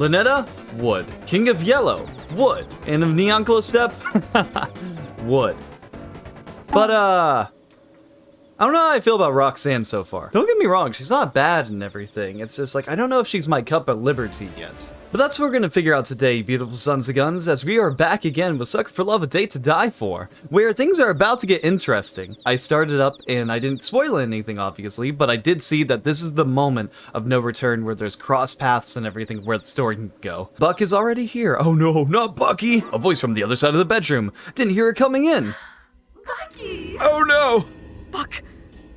Lynetta? Wood. King of Yellow? Wood. And of Neon Glow Step? Wood. But, I don't know how I feel about Roxanne so far. Don't get me wrong, she's not bad and everything. It's just like, I don't know if she's my cup of liberty yet. But that's what we're gonna figure out today, beautiful sons of guns, as we are back again with Sucker for Love, A Date to Die For, where things are about to get interesting. I started up and I didn't spoil anything, obviously, but I did see that this is the moment of no return where there's cross paths and everything where the story can go. Buck is already here. Oh no, not Bucky! A voice from the other side of the bedroom. Didn't hear it coming in. Bucky! Oh no! Buck,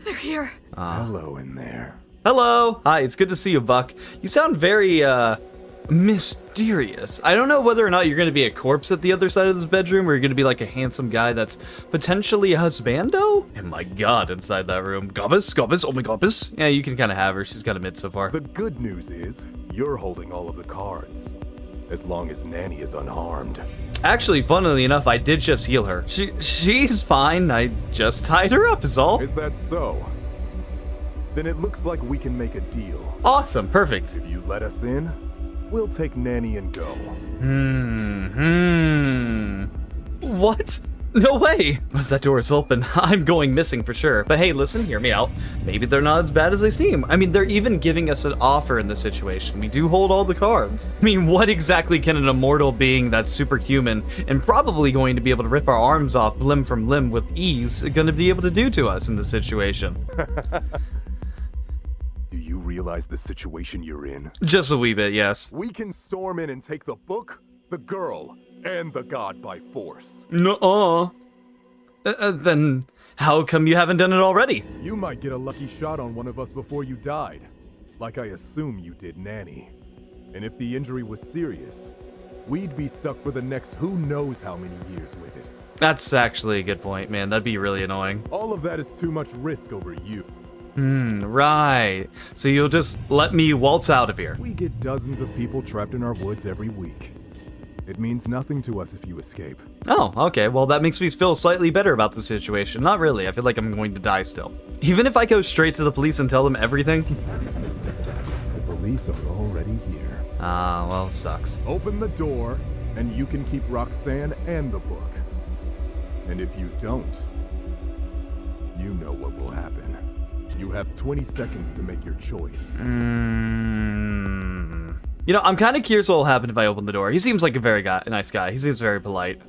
they're here. Hello in there. Hello! Hi, it's good to see you, Buck. You sound very, mysterious. I don't know whether or not you're gonna be a corpse at the other side of this bedroom, or you're gonna be like a handsome guy that's potentially a husbando? And my god, inside that room. Gobbus, Gobbus, oh my Gobbus. Yeah, you can kind of have her. She's kind of mid so far. The good news is, you're holding all of the cards. As long as Nanny is unharmed. Actually, funnily enough, I did just heal her. She's fine. I just tied her up is all. Is that so? Then it looks like we can make a deal. Awesome, perfect. If you let us in, we'll take Nanny and go. What? No way! Once that door is open, I'm going missing for sure. But hey, listen, hear me out. Maybe they're not as bad as they seem. I mean, they're even giving us an offer in this situation. We do hold all the cards. I mean, what exactly can an immortal being that's superhuman and probably going to be able to rip our arms off limb from limb with ease going to be able to do to us in this situation? Do you realize the situation you're in? Just a wee bit, yes. We can storm in and take the book, the girl, and the god by force. Nuh-uh. Then how come you haven't done it already? You might get a lucky shot on one of us before you died, like I assume you did Nanny. And if the injury was serious, we'd be stuck for the next who knows how many years with it. That's actually a good point, man. That'd be really annoying. All of that is too much risk over you. Right. So you'll just let me waltz out of here. We get dozens of people trapped in our woods every week. It means nothing to us if you escape. Oh, okay. Well, that makes me feel slightly better about the situation. Not really. I feel like I'm going to die still. Even if I go straight to the police and tell them everything? The police are already here. Ah, well, sucks. Open the door, and you can keep Roxanne and the book. And if you don't, you know what will happen. You have 20 seconds to make your choice. You know, I'm kind of curious what will happen if I open the door. He seems like a very nice guy. He seems very polite.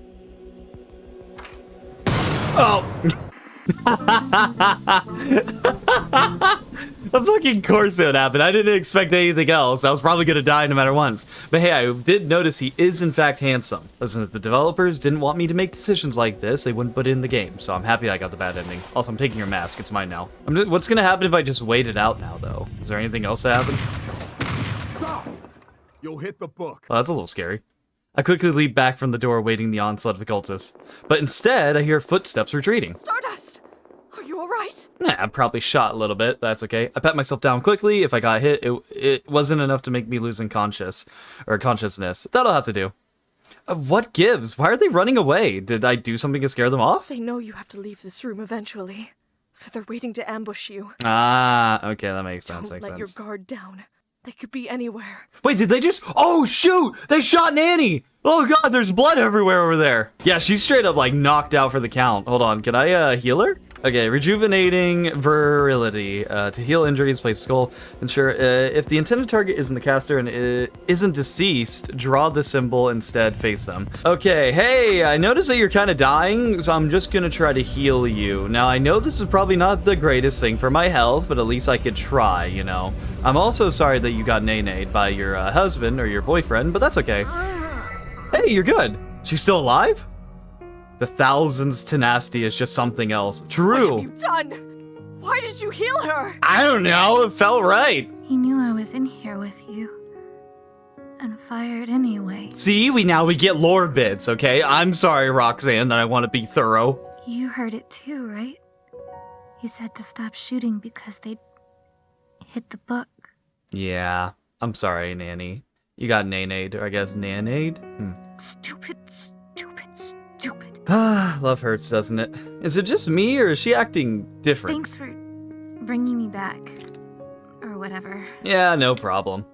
Oh! Of fucking course it would happen. I didn't expect anything else. I was probably gonna die no matter once. But hey, I did notice he is in fact handsome. Listen, if the developers didn't want me to make decisions like this, they wouldn't put it in the game. So I'm happy I got the bad ending. Also, I'm taking your mask. It's mine now. What's gonna happen if I just wait it out now, though? Is there anything else that happened? Stop! You'll hit the book. Oh, that's a little scary. I quickly leap back from the door, awaiting the onslaught of the cultists. But instead, I hear footsteps retreating. Stardust! Are you alright? Nah, I'm probably shot a little bit. That's okay. I pat myself down quickly. If I got hit, it wasn't enough to make me lose consciousness. That'll have to do. What gives? Why are they running away? Did I do something to scare them off? They know you have to leave this room eventually, so they're waiting to ambush you. Ah, okay, that makes sense. Don't let your guard down. They could be anywhere. Wait, did they just... Oh, shoot! They shot Nanny! Oh, God, there's blood everywhere over there. Yeah, she's straight up, like, knocked out for the count. Hold on, can I, heal her? Okay, rejuvenating virility. To heal injuries, place skull. Ensure, if the intended target isn't the caster and it isn't deceased, draw the symbol, instead face them. Okay, hey, I noticed that you're kind of dying, so I'm just gonna try to heal you. Now, I know this is probably not the greatest thing for my health, but at least I could try, you know. I'm also sorry that you got nay-nayed by your husband or your boyfriend, but that's okay. Hey, you're good. She's still alive? The thousands tenacity is just something else. True. What have you done? Why did you heal her? I don't know. It felt right. He knew I was in here with you. And fired anyway. See, we get lore bits, okay? I'm sorry, Roxanne, that I want to be thorough. You heard it too, right? You said to stop shooting because they'd hit the book. Yeah. I'm sorry, Nanny. You got nay-nayed, or I guess nanade? Stupid. Ah, love hurts, doesn't it? Is it just me, or is she acting different? Thanks for bringing me back. Or whatever. Yeah, no problem.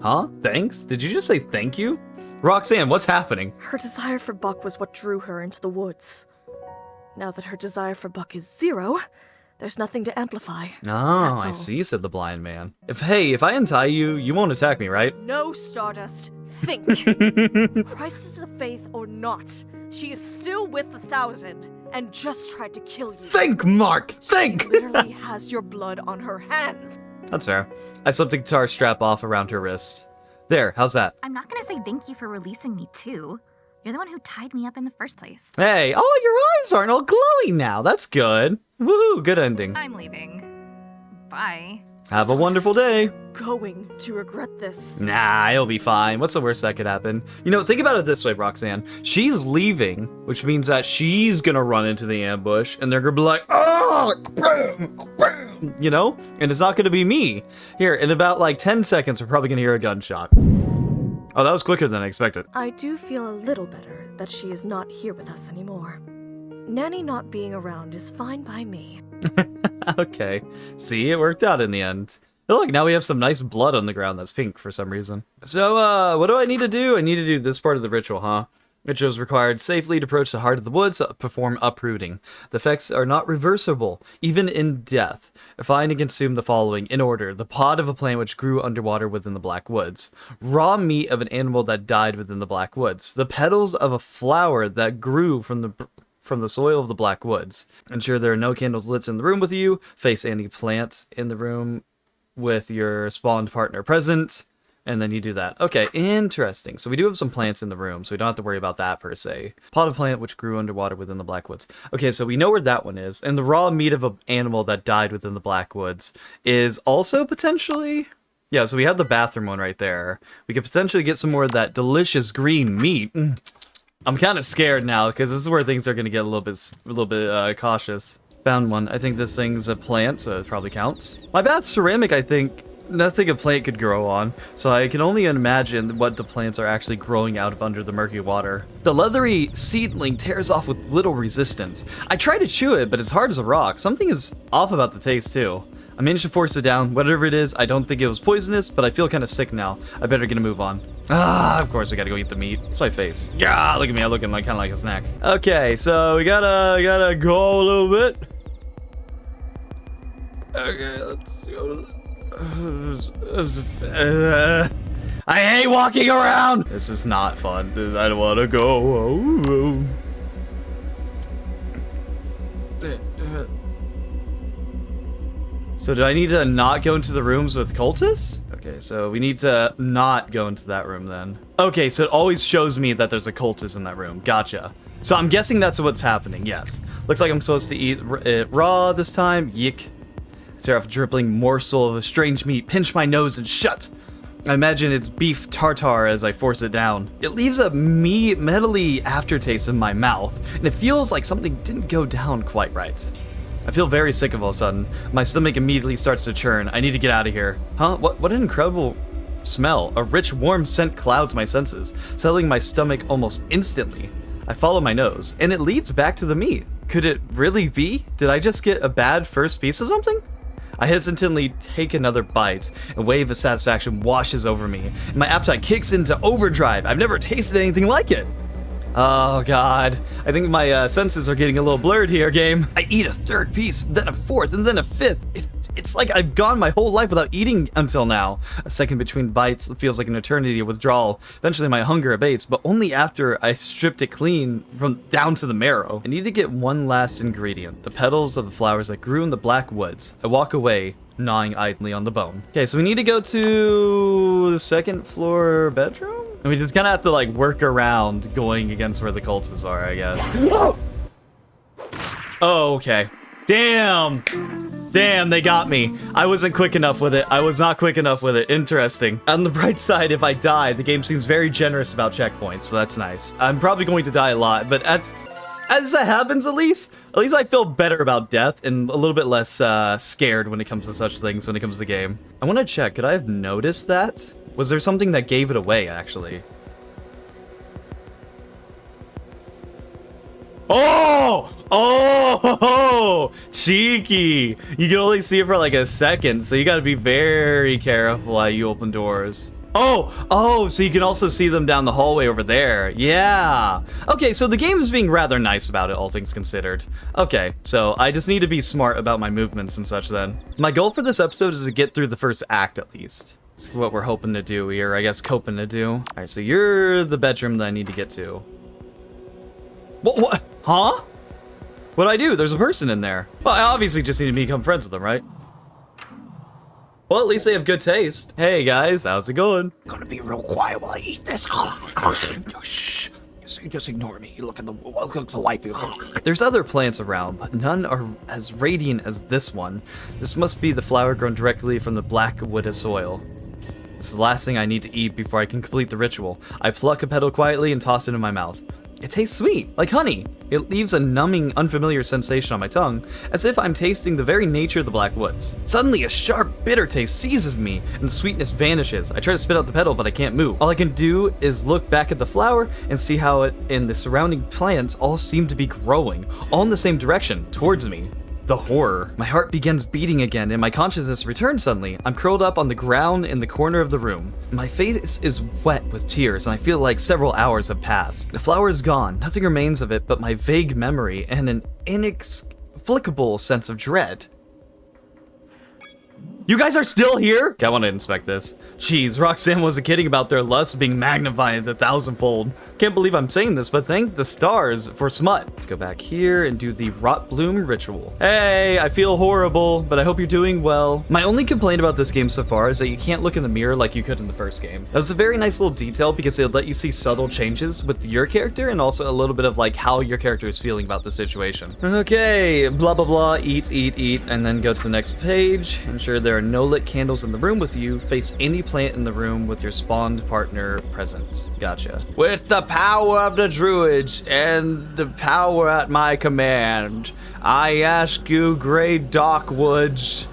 Huh? Thanks? Did you just say thank you? Roxanne, what's happening? Her desire for Buck was what drew her into the woods. Now that her desire for Buck is 0, there's nothing to amplify. Oh, That's I all. see, said the blind man. If I untie you, you won't attack me, right? No, Stardust. Think. Crisis of faith or not, she is still with the 1,000 and just tried to kill you. Think, Mark! Think! She literally has your blood on her hands. That's fair. I slipped the guitar strap off around her wrist. There, how's that? I'm not gonna say thank you for releasing me, too. You're the one who tied me up in the first place. Hey, oh, your eyes aren't all glowy now. That's good. Woohoo, good ending. I'm leaving. Bye. Have a wonderful day. Going to regret this. Nah, it'll be fine. What's the worst that could happen? You know, think about it this way, Roxanne. She's leaving, which means that she's gonna run into the ambush, and they're gonna be like, oh, boom, boom, you know? And it's not gonna be me. Here, in about like 10 seconds, we're probably gonna hear a gunshot. Oh, that was quicker than I expected. I do feel a little better that she is not here with us anymore. Nanny not being around is fine by me. Okay. See, it worked out in the end. Oh, look, now we have some nice blood on the ground that's pink for some reason. So, what do I need to do? I need to do this part of the ritual, huh? Ritual is required safely to approach the heart of the woods, perform uprooting. The effects are not reversible, even in death. Find and consume the following, in order. The pod of a plant which grew underwater within the Black Woods. Raw meat of an animal that died within the Black Woods. The petals of a flower that grew from the soil of the Black Woods. Ensure there are no candles lit in the room with you. Face any plants in the room with your spawned partner present. And then you do that. Okay, interesting. So we do have some plants in the room, so we don't have to worry about that per se. Pot of plant which grew underwater within the Black Woods. Okay, so we know where that one is. And the raw meat of an animal that died within the Black Woods is also potentially... Yeah, so we have the bathroom one right there. We could potentially get some more of that delicious green meat. I'm kind of scared now, because this is where things are going to get a little bit cautious. Found one. I think this thing's a plant, so it probably counts. My bath's ceramic, I think. Nothing a plant could grow on, so I can only imagine what the plants are actually growing out of under the murky water. The leathery seedling tears off with little resistance. I try to chew it, but it's hard as a rock. Something is off about the taste, too. I managed to force it down. Whatever it is, I don't think it was poisonous, but I feel kind of sick now. I better get a move on. Ah, of course, we gotta go eat the meat. It's my face. Yeah, look at me. I'm looking like kind of like a snack. Okay, so we gotta go a little bit. Okay, let's go. I hate walking around! This is not fun. I don't want to go. So do I need to not go into the rooms with cultists? Okay, so we need to not go into that room then. Okay, so it always shows me that there's a cultist in that room. Gotcha. So I'm guessing that's what's happening, yes. Looks like I'm supposed to eat it raw this time. Yick. Tear off a dribbling morsel of a strange meat, pinch my nose and shut. I imagine it's beef tartare as I force it down. It leaves a metally aftertaste in my mouth, and it feels like something didn't go down quite right. I feel very sick all of a sudden. My stomach immediately starts to churn. I need to get out of here. Huh? What an incredible smell. A rich, warm scent clouds my senses, settling my stomach almost instantly. I follow my nose, and it leads back to the meat. Could it really be? Did I just get a bad first piece of something? I hesitantly take another bite, and a wave of satisfaction washes over me, and my appetite kicks into overdrive. I've never tasted anything like it. Oh god, I think my senses are getting a little blurred here, game. I eat a third piece, then a fourth, and then a fifth. It's like I've gone my whole life without eating until now. A second between bites feels like an eternity of withdrawal. Eventually my hunger abates, but only after I stripped it clean from down to the marrow. I need to get one last ingredient, the petals of the flowers that grew in the Black Woods. I walk away, gnawing idly on the bone. Okay, so we need to go to the second floor bedroom? And we just kind of have to like work around going against where the cultists are, I guess. Oh, okay. Damn! Damn, they got me. I wasn't quick enough with it. I was not quick enough with it. Interesting. On the bright side, if I die, the game seems very generous about checkpoints, so that's nice. I'm probably going to die a lot, but as that happens, at least I feel better about death and a little bit less scared when it comes to such things when it comes to the game. I want to check. Could I have noticed that? Was there something that gave it away, actually? Oh! Oh! Cheeky! You can only see it for like a second, so you gotta be very careful how you open doors. Oh, so you can also see them down the hallway over there. Yeah. Okay, so the game is being rather nice about it, all things considered. Okay, so I just need to be smart about my movements and such then. My goal for this episode is to get through the first act at least. That's what we're hoping to do here, I guess coping to do. All right, so you're the bedroom that I need to get to. What? Huh? What'd I do? There's a person in there. Well, I obviously just need to become friends with them, right? Well, at least they have good taste. Hey guys, how's it going? Gonna be real quiet while I eat this. Shh. Just ignore me. Look at the wife. There's other plants around, but none are as radiant as this one. This must be the flower grown directly from the black wood of soil. It's the last thing I need to eat before I can complete the ritual. I pluck a petal quietly and toss it in my mouth. It tastes sweet, like honey. It leaves a numbing, unfamiliar sensation on my tongue, as if I'm tasting the very nature of the black woods. Suddenly, a sharp, bitter taste seizes me, and the sweetness vanishes. I try to spit out the petal, but I can't move. All I can do is look back at the flower and see how it and the surrounding plants all seem to be growing, all in the same direction, towards me. The horror. My heart begins beating again, and my consciousness returns suddenly. I'm curled up on the ground in the corner of the room. My face is wet with tears, and I feel like several hours have passed. The flower is gone. Nothing remains of it but my vague memory and an inexplicable sense of dread. You guys are still here? Okay, I want to inspect this. Jeez, Roxanne wasn't kidding about their lust being magnified 1,000-fold. Can't believe I'm saying this, but thank the stars for smut. Let's go back here and do the rot bloom ritual. Hey, I feel horrible, but I hope you're doing well. My only complaint about this game so far is that you can't look in the mirror like you could in the first game. That was a very nice little detail because it'll let you see subtle changes with your character and also a little bit of like how your character is feeling about the situation. Okay, blah, blah, blah, eat, and then go to the next page. Ensure there are no lit candles in the room with you. Face any plant in the room with your spawned partner present. Gotcha. With the power of the druids and the power at my command, I ask you, Grey Darkwoods.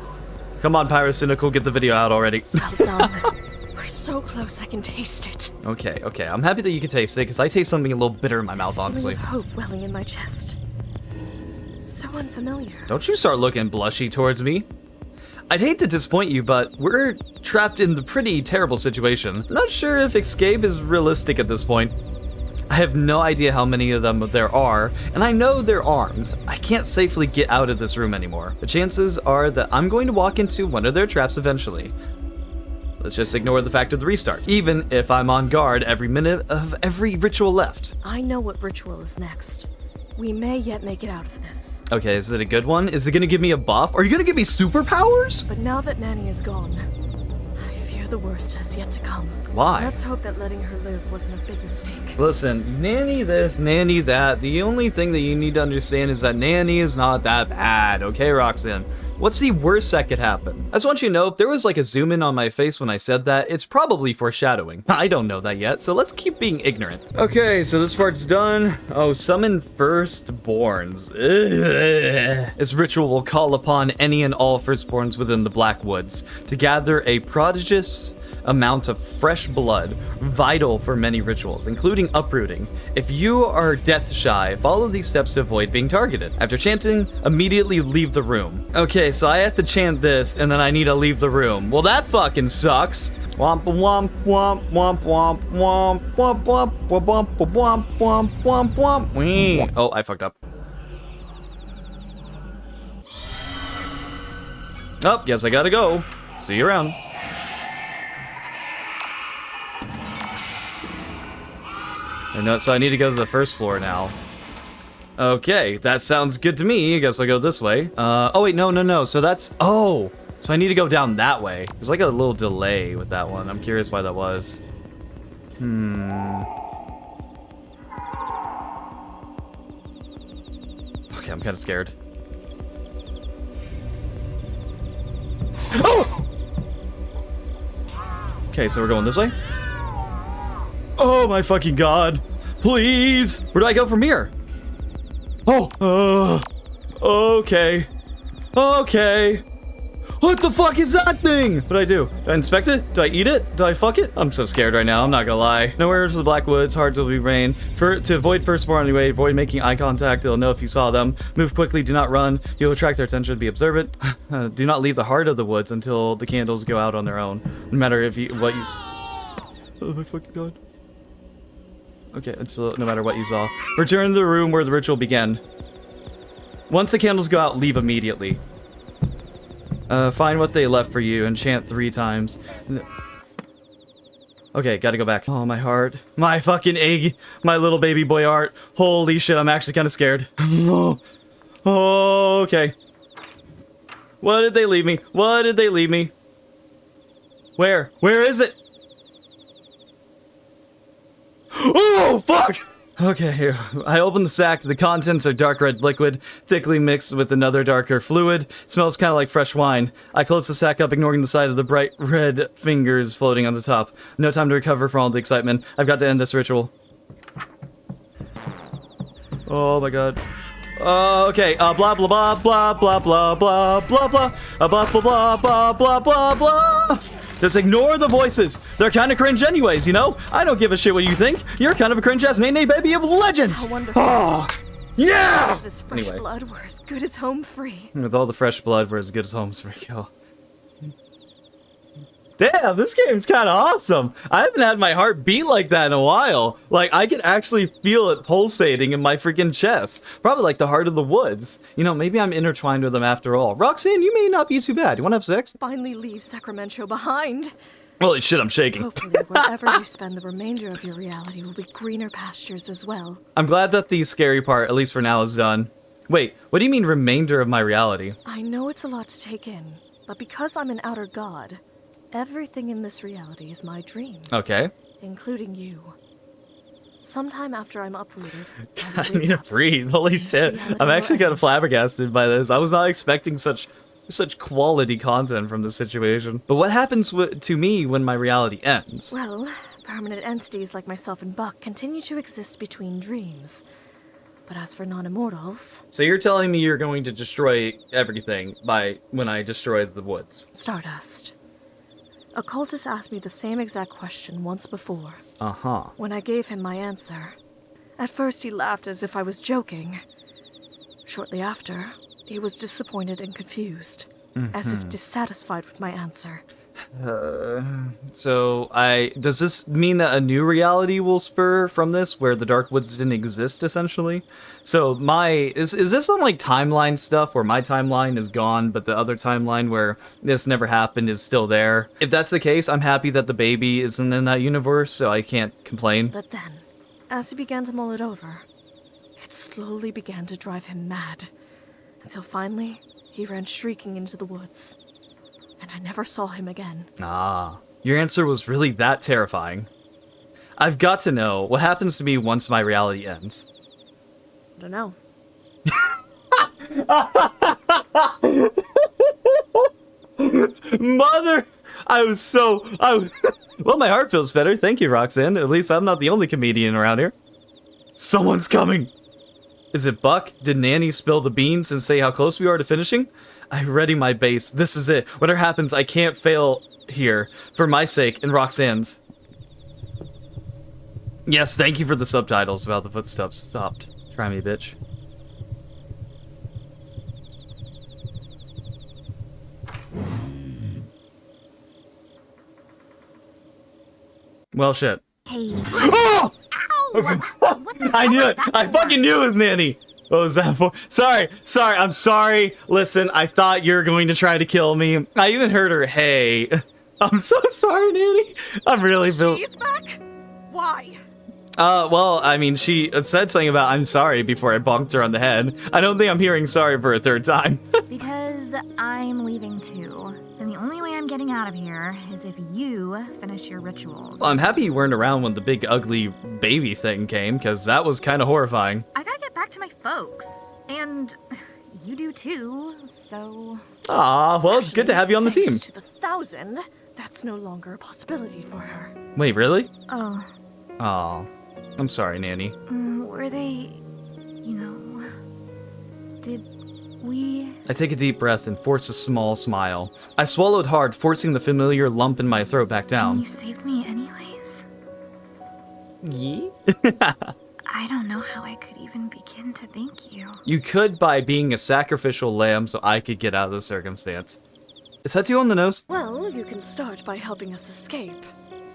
Come on, Pyrocynical, get the video out already. Well done. We're so close, I can taste it. Okay. I'm happy that you can taste it, because I taste something a little bitter in my mouth, honestly. Feeling of hope welling in my chest. So unfamiliar. Don't you start looking blushy towards me. I'd hate to disappoint you, but we're trapped in the pretty terrible situation. I'm not sure if escape is realistic at this point. I have no idea how many of them there are, and I know they're armed. I can't safely get out of this room anymore. The chances are that I'm going to walk into one of their traps eventually. Let's just ignore the fact of the restart, even if I'm on guard every minute of every ritual left. I know what ritual is next. We may yet make it out of this. Okay, is it a good one? Is it gonna give me a buff? Are you gonna give me superpowers? But now that Nanny is gone, I fear the worst has yet to come. Why? Let's hope that letting her live wasn't a big mistake. Listen, Nanny this, Nanny that. The only thing that you need to understand is that Nanny is not that bad, okay, Roxanne? What's the worst that could happen? I just want you to know, if there was like a zoom in on my face when I said that, it's probably foreshadowing. I don't know that yet, so let's keep being ignorant. Okay, so this part's done. Oh, summon firstborns. Ugh. This ritual will call upon any and all firstborns within the Black Woods to gather a prodigious amount of fresh blood, vital for many rituals, including uprooting. If you are death shy, follow these steps to avoid being targeted. After chanting, immediately leave the room. Okay, so I have to chant this, and then I need to leave the room. Well, that fucking sucks. Womp womp womp womp womp womp womp womp womp womp womp womp womp womp. Oh, I fucked up. Oh, guess I gotta go. See you around. So I need to go to the first floor now. Okay, that sounds good to me. I guess I'll go this way. Oh wait, no. So that's, so I need to go down that way. There's like a little delay with that one. I'm curious why that was. Okay, I'm kind of scared. Oh! Okay, so we're going this way. Oh my fucking god. Please! Where do I go from here? Oh! Okay. Okay. What the fuck is that thing? What do I do? Do I inspect it? Do I eat it? Do I fuck it? I'm so scared right now, I'm not gonna lie. Nowhere to the Black Woods, hard to be rain. To avoid firstborn anyway, avoid making eye contact, they'll know if you saw them. Move quickly, do not run. You'll attract their attention, be observant. Do not leave the heart of the woods until the candles go out on their own. No matter if you, what you... Oh my fucking god. Okay, until no matter what you saw. Return to the room where the ritual began. Once the candles go out, leave immediately. Find what they left for you and chant 3 times. Okay, gotta go back. Oh, my heart. My fucking egg. My little baby boy heart. Holy shit, I'm actually kind of scared. Oh, okay. What did they leave me? What did they leave me? Where? Where is it? Oh, fuck! Okay, here. I open the sack. The contents are dark red liquid, thickly mixed with another darker fluid. Smells kind of like fresh wine. I close the sack up, ignoring the sight of the bright red fingers floating on the top. No time to recover from all the excitement. I've got to end this ritual. Oh my god. Okay, blah blah blah blah blah blah blah blah blah blah blah blah blah blah blah. Just ignore the voices. They're kind of cringe anyways, you know? I don't give a shit what you think. You're kind of a cringe-ass nay-nay baby of legends. How wonderful. Oh, yeah! This fresh blood were as good as home free. With all the fresh blood, we're as good as homes for kill. Damn, this game's kind of awesome. I haven't had my heart beat like that in a while. Like, I can actually feel it pulsating in my freaking chest. Probably like the heart of the woods. You know, maybe I'm intertwined with them after all. Roxanne, you may not be too bad. You want to have sex? Finally leave Sacramento behind. Holy shit, I'm shaking. Hopefully, wherever you spend the remainder of your reality will be greener pastures as well. I'm glad that the scary part, at least for now, is done. Wait, what do you mean remainder of my reality? I know it's a lot to take in, but because I'm an outer god, everything in this reality is my dream. Okay. Including you. Sometime after I'm uprooted. I need to breathe. Holy shit. I'm actually kind of flabbergasted by this. I was not expecting such quality content from this situation. But what happens to me when my reality ends? Well, permanent entities like myself and Buck continue to exist between dreams. But as for non-immortals... So you're telling me you're going to destroy everything when I destroy the woods? Stardust. A cultist asked me the same exact question once before. Uh-huh. When I gave him my answer, at first he laughed as if I was joking. Shortly after, he was disappointed and confused, as if dissatisfied with my answer. Does this mean that a new reality will spur from this, where the Dark Woods didn't exist, essentially? So is this some, like, timeline stuff, where my timeline is gone, but the other timeline where this never happened is still there? If that's the case, I'm happy that the baby isn't in that universe, so I can't complain. But then, as he began to mull it over, it slowly began to drive him mad, until finally, he ran shrieking into the woods. And I never saw him again. Ah, your answer was really that terrifying. I've got to know, what happens to me once my reality ends? I don't know. Mother! Well, my heart feels better. Thank you, Roxanne. At least I'm not the only comedian around here. Someone's coming! Is it Buck? Did Nanny spill the beans and say how close we are to finishing? I ready my base. This is it. Whatever happens, I can't fail here. For my sake and Roxanne's. Yes, thank you for the subtitles about the footsteps stopped. Try me, bitch. Well, shit. Hey. Oh! Ow! I knew it. I fucking knew it was Nanny. What was that for? Sorry, I'm sorry. Listen, I thought you were going to try to kill me. I even heard her, hey. I'm so sorry, Nanny. I'm really feel. She's back? Why? Well, I mean, she said something about I'm sorry before I bonked her on the head. I don't think I'm hearing sorry for a third time. Because I'm leaving too. And the only way I'm getting out of here is if you finish your rituals. Well, I'm happy you weren't around when the big ugly baby thing came, because that was kind of horrifying. I gotta get back to my folks. And you do too, so... Aw, well, it's good to have you on the team. Thanks to the 1,000, that's no longer a possibility for her. Wait, really? Oh. Aw, I'm sorry, Nanny. Were they... you know... did we... I take a deep breath and force a small smile. I swallowed hard, forcing the familiar lump in my throat back down. You saved me anyways? Yeah? I don't know how I could even begin to thank you. You could by being a sacrificial lamb so I could get out of the circumstance. Is that you on the nose? Well, you can start by helping us escape.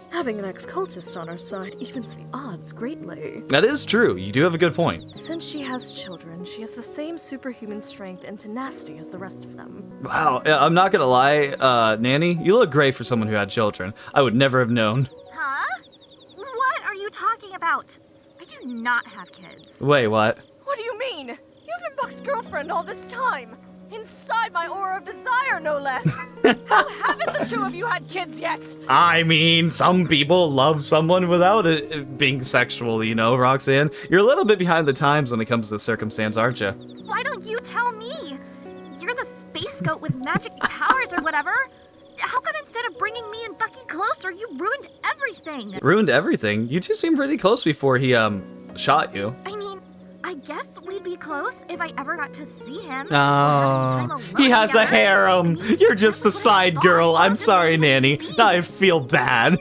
Having an ex-cultist on our side evens the odds greatly. That is true. You do have a good point. Since she has children, she has the same superhuman strength and tenacity as the rest of them. Wow, I'm not gonna lie, Nanny, you look great for someone who had children. I would never have known. Huh? What are you talking about? I do not have kids. Wait, what? What do you mean? You've been Buck's girlfriend all this time. Inside my aura of desire, no less. How haven't the two of you had kids yet? I mean, some people love someone without it being sexual, you know, Roxanne. You're a little bit behind the times when it comes to circumstance, aren't you? Why don't you tell me? You're the space goat with magic powers or whatever. How come instead of bringing me and Bucky closer, you ruined everything? Ruined everything? You two seemed pretty close before he, shot you. I mean, I guess we'd be close if I ever got to see him. Oh, he has a harem. You're just a side girl. I'm sorry, Nanny. I feel bad.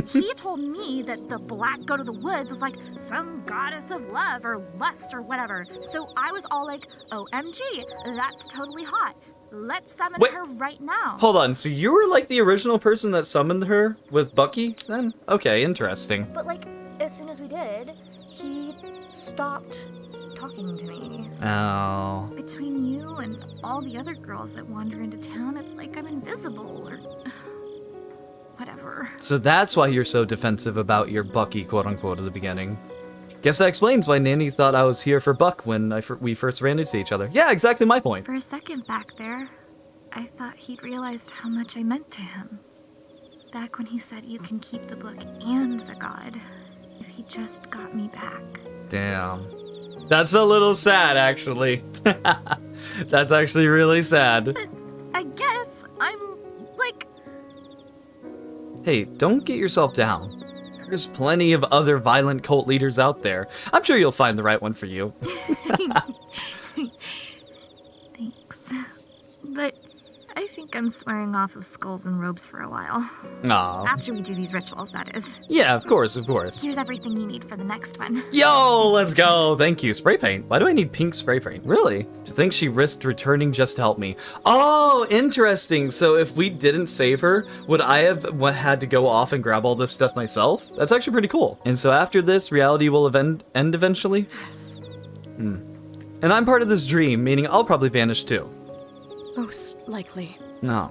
He told me that the black goat of the woods was like some goddess of love or lust or whatever. So I was all like, OMG, that's totally hot. Let's summon Wait. her right now. Hold on, so you were like the original person that summoned her with Bucky then? Okay, interesting. But like, as soon as we did, he stopped talking to me. Oh. Between you and all the other girls that wander into town, it's like I'm invisible or whatever. So that's why you're so defensive about your Bucky, quote-unquote, at the beginning. Guess that explains why Nanny thought I was here for Buck when we first ran into each other. Yeah, exactly my point. For a second back there, I thought he'd realized how much I meant to him. Back when he said you can keep the book and the god, if he just got me back. Damn. That's a little sad, actually. That's actually really sad. But I guess I'm, like... Hey, don't get yourself down. There's plenty of other violent cult leaders out there. I'm sure you'll find the right one for you. Thanks. But I think I'm swearing off of skulls and robes for a while. Aw. After we do these rituals, that is. Yeah, of course, of course. Here's everything you need for the next one. Yo, let's go. Thank you. Spray paint. Why do I need pink spray paint? Really? To think she risked returning just to help me. Oh, interesting. So if we didn't save her, would I have had to go off and grab all this stuff myself? That's actually pretty cool. And so after this, reality will end eventually? Yes. And I'm part of this dream, meaning I'll probably vanish too. Most likely. No.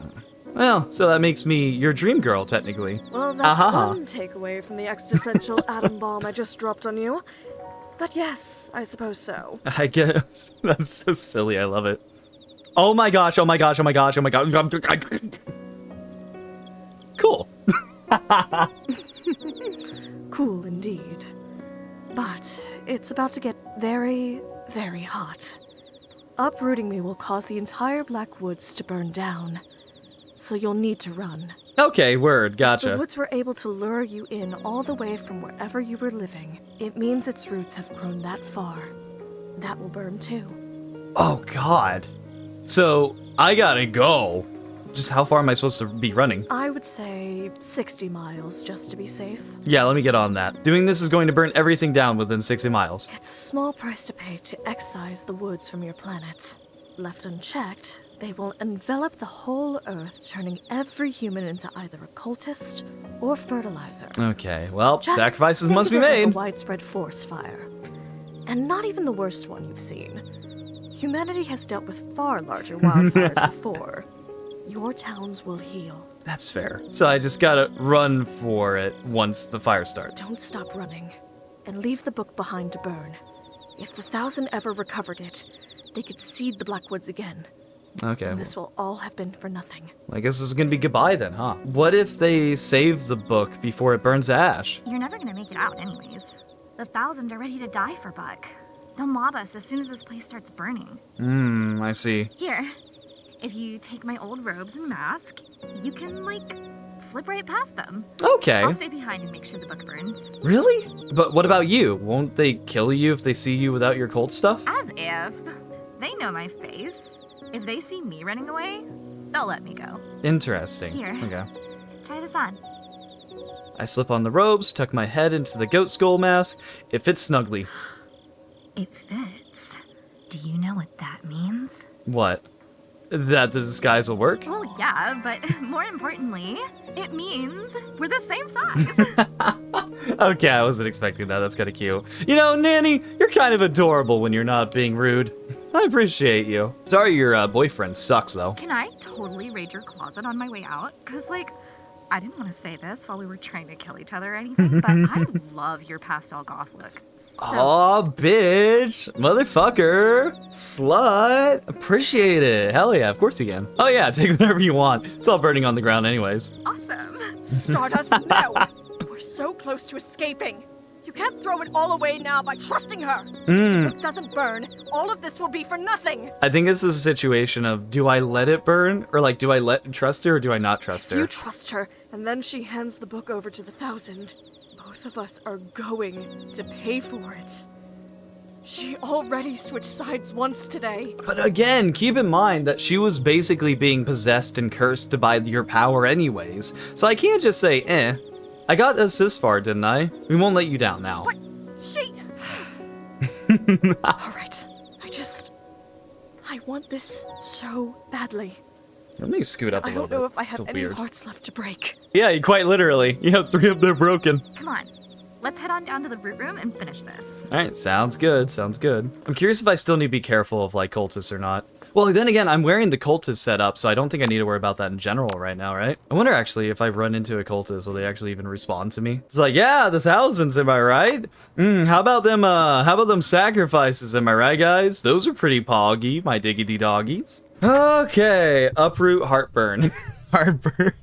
Well, so that makes me your dream girl, technically. Well, that's Aha. one takeaway from the existential atom bomb I just dropped on you. But yes, I suppose so. I guess. That's so silly. I love it. Oh my gosh, oh my gosh, oh my gosh, oh my gosh. Cool. Cool indeed. But it's about to get very, very hot. Uprooting me will cause the entire Black Woods to burn down. So you'll need to run. Okay, word, The gotcha. woods were able to lure you in all the way from wherever you were living. It means its roots have grown that far. That will burn too. Oh god. So, I gotta go. Just how far am I supposed to be running? I would say 60 miles just to be safe. Yeah, let me get on that. Doing this is going to burn everything down within 60 miles. It's a small price to pay to excise the woods from your planet. Left unchecked, they will envelop the whole Earth, turning every human into either a cultist or fertilizer. Okay, well, Just sacrifices think must be of it like made. a widespread forest fire. And not even the worst one you've seen. Humanity has dealt with far larger wildfires before. Your towns will heal. That's fair. So I just gotta run for it once the fire starts. Don't stop running. And leave the book behind to burn. If the 1,000 ever recovered it, they could seed the Blackwoods again. Okay. And this will all have been for nothing. I guess this is gonna be goodbye then, huh? What if they save the book before it burns to ash? You're never gonna make it out anyways. The 1,000 are ready to die for Buck. They'll mob us as soon as this place starts burning. I see. Here, if you take my old robes and mask, you can, like, slip right past them. Okay. I'll stay behind and make sure the book burns. Really? But what about you? Won't they kill you if they see you without your cult stuff? As if. They know my face. If they see me running away, they'll let me go. Interesting. Here. Okay. Try this on. I slip on the robes, tuck my head into the goat skull mask. It fits snugly. It fits. Do you know what that means? What? That the disguise will work? Well, yeah, but more importantly, it means we're the same size. Okay, I wasn't expecting that. That's kind of cute. You know, Nanny, you're kind of adorable when you're not being rude. I appreciate you. Sorry your boyfriend sucks, though. Can I totally raid your closet on my way out? Because, like, I didn't want to say this while we were trying to kill each other or anything, but I love your pastel goth look. So, Aw, bitch. Motherfucker. Slut. Appreciate it. Hell yeah, of course you can. Oh yeah, take whatever you want. It's all burning on the ground anyways. awesome. Stardust, no! We're so close to escaping. You can't throw it all away now by trusting her. If it doesn't burn, all of this will be for nothing. I think this is a situation of, do I let it burn? Or like, do I trust her or do I not trust her? You trust her, and then she hands the book over to the 1,000. Both of us are going to pay for it. She already switched sides once today. But again, keep in mind that she was basically being possessed and cursed by your power anyways. So I can't just say, eh. I got us this far, didn't I? We won't let you down now. What? She... Alright, I want this so badly. Let me scoot up a I little don't bit. know if I have Feel any weird. hearts left to break. Yeah, quite literally. You have 3 up there broken. Come on. Let's head on down to the root room and finish this. Alright, sounds good, sounds good. I'm curious if I still need to be careful of, like, cultists or not. Well, then again, I'm wearing the cultist setup, so I don't think I need to worry about that in general right now, right? I wonder, actually, if I run into a cultist, will they actually even respond to me? It's like, yeah, the 1,000s, am I right? How about them sacrifices, am I right, guys? Those are pretty poggy, my diggity doggies. Okay, uproot heartburn. Heartburn.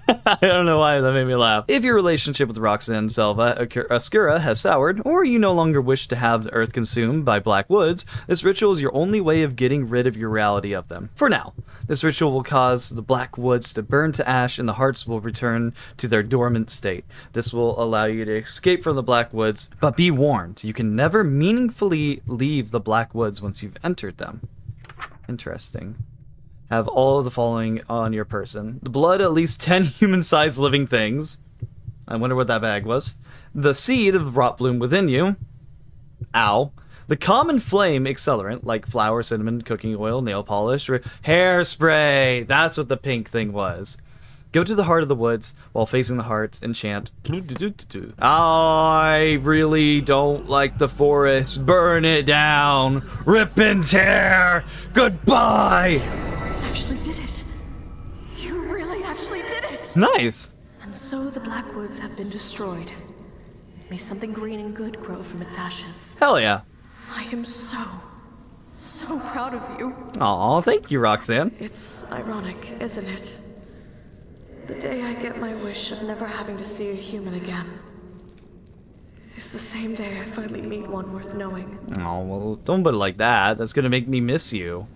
I don't know why that made me laugh. If your relationship with rockzan Selva Oscura has soured, or you no longer wish to have the earth consumed by black woods, this ritual is your only way of getting rid of your reality of them. For now, this ritual will cause the black woods to burn to ash and the hearts will return to their dormant state. This will allow you to escape from the black woods, but be warned, you can never meaningfully leave the black woods once you've entered them. Interesting. Have all of the following on your person. The blood at least 10 human-sized living things. I wonder what that bag was. The seed of rot bloom within you. Ow. The common flame accelerant, like flour, cinnamon, cooking oil, nail polish, or hairspray. That's what the pink thing was. Go to the heart of the woods while facing the hearts and chant. I really don't like the forest. Burn it down. Rip and tear. Goodbye. Actually did it. You really actually did it. Nice. And so the Blackwoods have been destroyed. May something green and good grow from its ashes. Hell yeah. I am so proud of you. Aw, thank you, Roxanne. It's ironic, isn't it? The day I get my wish of never having to see a human again is the same day I finally meet one worth knowing. Oh, well, don't put it like that. That's gonna make me miss you.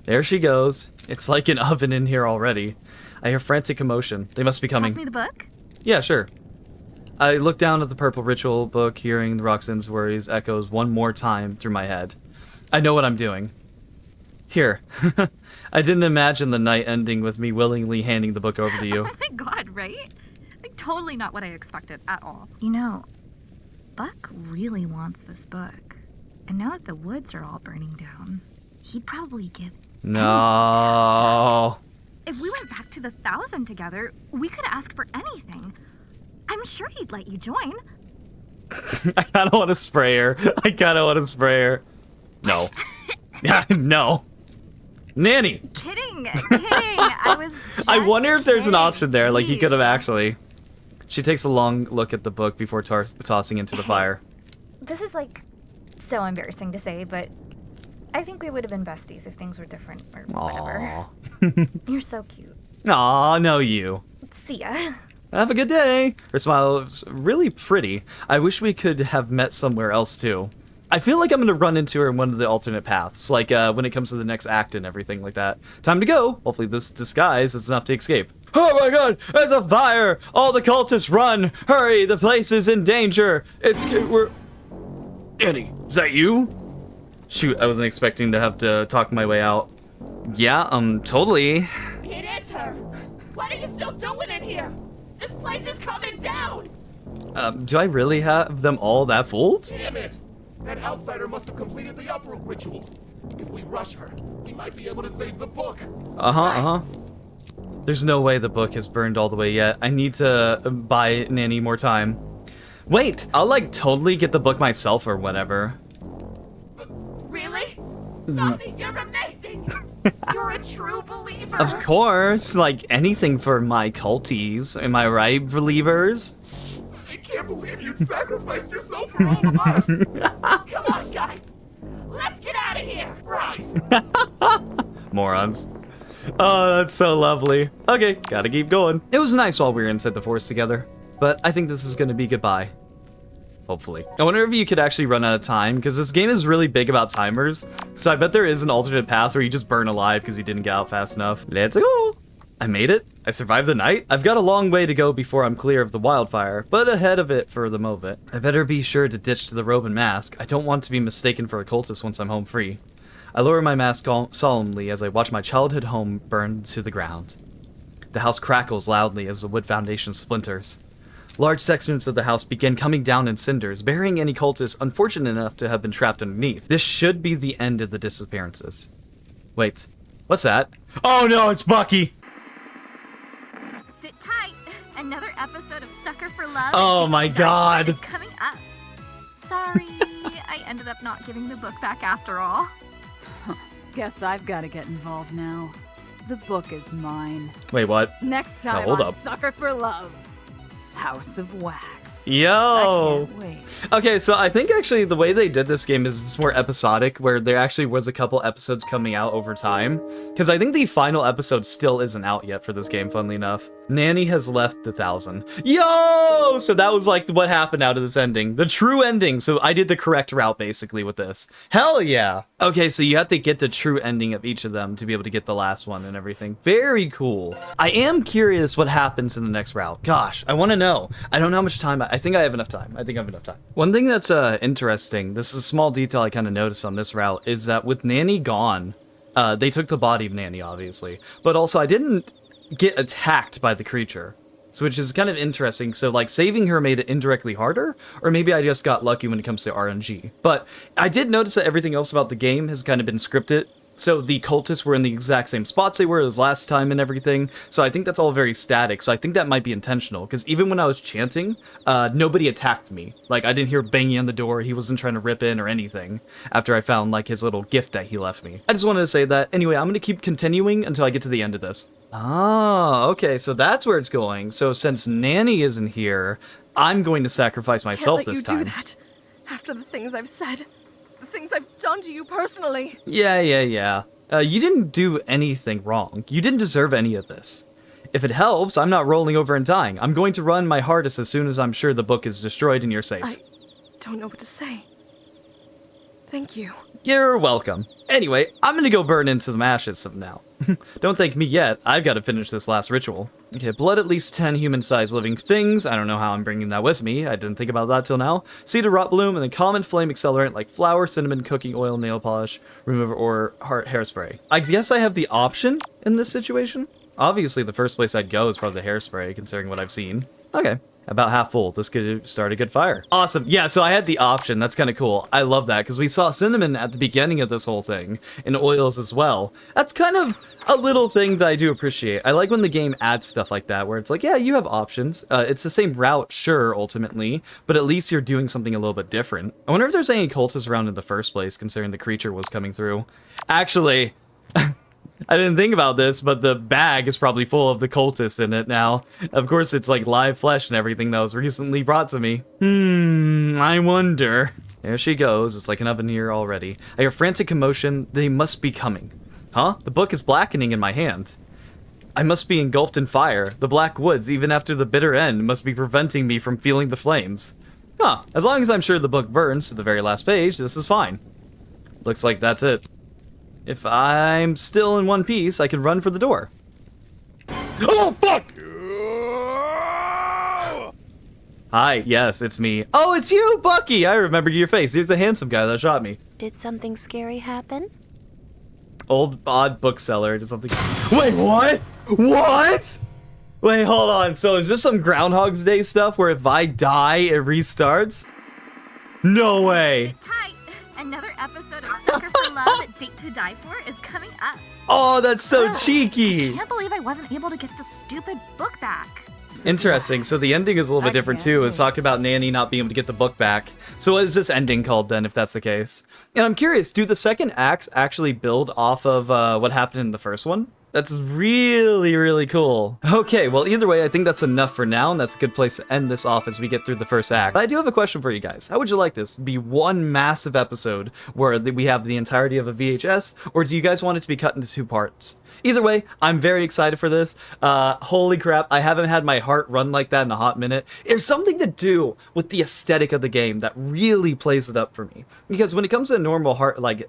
There she goes. It's like an oven in here already. I hear frantic commotion. They must be coming. Pass me the book? Yeah, sure. I look down at the purple ritual book, hearing Roxanne's worries echoes one more time through my head. I know what I'm doing. Here. I didn't imagine the night ending with me willingly handing the book over to you. Oh my god, right? Like, totally not what I expected at all. You know, Buck really wants this book. And now that the woods are all burning down, he'd probably give No. If we went back to the 1,000 together, we could ask for anything. I'm sure he'd let you join. I kind of want to spray her. No. No. Nanny. Kidding. I was I wonder if there's an kidding. option there, like he Please. could have actually. She takes a long look at the book before tossing into the fire. This is like so embarrassing to say, but I think we would have been besties if things were different or whatever. Aww. You're so cute. Aw, no you. See ya. Have a good day. Her smile is really pretty. I wish we could have met somewhere else too. I feel like I'm gonna run into her in one of the alternate paths, like when it comes to the next act and everything like that. Time to go. Hopefully this disguise is enough to escape. Oh my god, there's a fire! All the cultists run! Hurry, the place is in danger! We're... Annie, is that you? Shoot, I wasn't expecting to have to talk my way out. Yeah, totally. It is her! What are you still doing in here? This place is coming down! Do I really have them all that fooled? Damn it! That outsider must have completed the uproot ritual. If we rush her, we might be able to save the book. There's no way the book has burned all the way yet. I need to buy Nanny more time. Wait, I'll like totally get the book myself or whatever. Really? Mommy, you're amazing! You're a true believer! Of course, like anything for my culties. Am I right, believers? I can't believe you sacrificed yourself for all of us. Come on, guys! Let's get out of here! Right. Morons. Oh, that's so lovely. Okay, gotta keep going. It was nice while we were inside the forest together, but I think this is gonna be goodbye. Hopefully. I wonder if you could actually run out of time, because this game is really big about timers, so I bet there is an alternate path where you just burn alive because you didn't get out fast enough. Let's go! I made it. I survived the night. I've got a long way to go before I'm clear of the wildfire, but ahead of it for the moment. I better be sure to ditch the robe and mask. I don't want to be mistaken for a cultist once I'm home free. I lower my mask solemnly as I watch my childhood home burn to the ground. The house crackles loudly as the wood foundation splinters. Large sections of the house begin coming down in cinders, burying any cultists unfortunate enough to have been trapped underneath. This should be the end of the disappearances. Wait, what's that? Oh no, it's Bucky! Sit tight. Another episode of Sucker for Love. Oh my god! Is coming up. Sorry, I ended up not giving the book back after all. Guess I've got to get involved now. The book is mine. Wait, what? Next time hold on up. Sucker for Love. House of Wax. Yo! I can't wait. Okay, so I think actually the way they did this game is it's more episodic, where there actually was a couple episodes coming out over time. Because I think the final episode still isn't out yet for this game, funnily enough. Nanny has left the 1,000. Yo! So that was like what happened out of this ending. The true ending. So I did the correct route basically with this. Hell yeah! Okay, so you have to get the true ending of each of them to be able to get the last one and everything. Very cool. I am curious what happens in the next route. Gosh, I want to know. I don't know how much time. I think I have enough time. I think I have enough time. One thing that's interesting, this is a small detail I kind of noticed on this route, is that with Nanny gone, they took the body of Nanny, obviously. But also, I didn't get attacked by the creature. So, which is kind of interesting. So, like, saving her made it indirectly harder, or maybe I just got lucky when it comes to RNG. But I did notice that everything else about the game has kind of been scripted. So the cultists were in the exact same spots they were as last time and everything. So I think that's all very static. So I think that might be intentional. Because even when I was chanting, nobody attacked me. Like, I didn't hear banging on the door. He wasn't trying to rip in or anything after I found, like, his little gift that he left me. I just wanted to say that. Anyway, I'm going to keep continuing until I get to the end of this. Oh, okay. So that's where it's going. So since Nanny isn't here, I'm going to sacrifice myself this time. Can't let you do that. After the things I've said. The things I've done to you personally. Yeah. You didn't do anything wrong. You didn't deserve any of this. If it helps, I'm not rolling over and dying. I'm going to run my hardest as soon as I'm sure the book is destroyed and you're safe. I don't know what to say. Thank you. You're welcome. Anyway, I'm gonna go burn into some ashes now. Don't thank me yet. I've got to finish this last ritual. Okay, blood at least 10 human-sized living things. I don't know how I'm bringing that with me. I didn't think about that till now. Seed of rot bloom and a common flame accelerant like flour, cinnamon, cooking oil, nail polish, remover, or hairspray. I guess I have the option in this situation. Obviously, the first place I'd go is probably the hairspray, considering what I've seen. Okay. About half full. This could start a good fire. Awesome. Yeah, so I had the option. That's kind of cool. I love that, because we saw cinnamon at the beginning of this whole thing, and oils as well. That's kind of a little thing that I do appreciate. I like when the game adds stuff like that, where it's like, yeah, you have options. It's the same route, sure, ultimately, but at least you're doing something a little bit different. I wonder if there's any cultists around in the first place, considering the creature was coming through. Actually... I didn't think about this, but the bag is probably full of the cultists in it now. Of course, it's like live flesh and everything that was recently brought to me. I wonder. There she goes. It's like an oven here already. I hear frantic commotion. They must be coming. Huh? The book is blackening in my hand. I must be engulfed in fire. The black woods, even after the bitter end, must be preventing me from feeling the flames. Huh. As long as I'm sure the book burns to the very last page, this is fine. Looks like that's it. If I'm still in one piece, I can run for the door. Oh, fuck! Hi, yes, it's me. Oh, it's you, Bucky! I remember your face. Here's the handsome guy that shot me. Did something scary happen? Old, odd bookseller. Did something... Wait, what? What? Wait, hold on. So is this some Groundhog's Day stuff where if I die, it restarts? No way. Sit tight. Another episode of Sucker for for Love, Date to Die For is coming up. Oh, that's so I cheeky. can't believe I wasn't able to get the stupid book back. Interesting. So the ending is a little bit different too. It's talking about Nanny not being able to get the book back. So what is this ending called then, if that's the case? And I'm curious, do the second acts actually build off of what happened in the first one? That's really, really cool. Okay, well, either way, I think that's enough for now, and that's a good place to end this off as we get through the first act. But I do have a question for you guys. How would you like this? Be one massive episode where we have the entirety of a VHS, or do you guys want it to be cut into 2 parts? Either way, I'm very excited for this. Holy crap, I haven't had my heart run like that in a hot minute. There's something to do with the aesthetic of the game that really plays it up for me. Because when it comes to a normal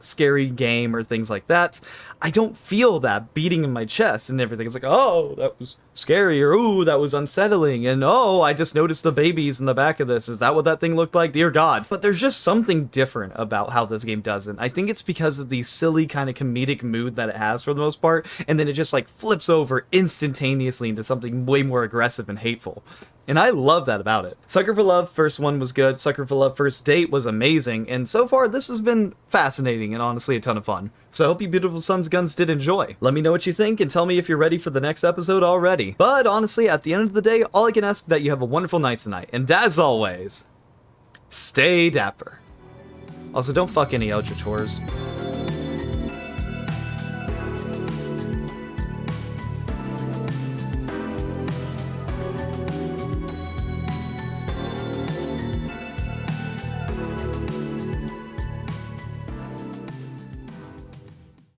scary game or things like that, I don't feel that beating in my chest and everything. It's like, oh, that was scary, or ooh, that was unsettling, and oh, I just noticed the babies in the back of this. Is that what that thing looked like? Dear God. But there's just something different about how this game does it. I think it's because of the silly kind of comedic mood that it has for the most part, and then it just like flips over instantaneously into something way more aggressive and hateful. And I love that about it. Sucker for Love, first one was good. Sucker for Love, First Date was amazing. And so far, this has been fascinating and honestly a ton of fun. So I hope you beautiful sons guns did enjoy. Let me know what you think and tell me if you're ready for the next episode already. But honestly, at the end of the day, all I can ask is that you have a wonderful night tonight. And as always, stay dapper. Also, don't fuck any eldritch whores.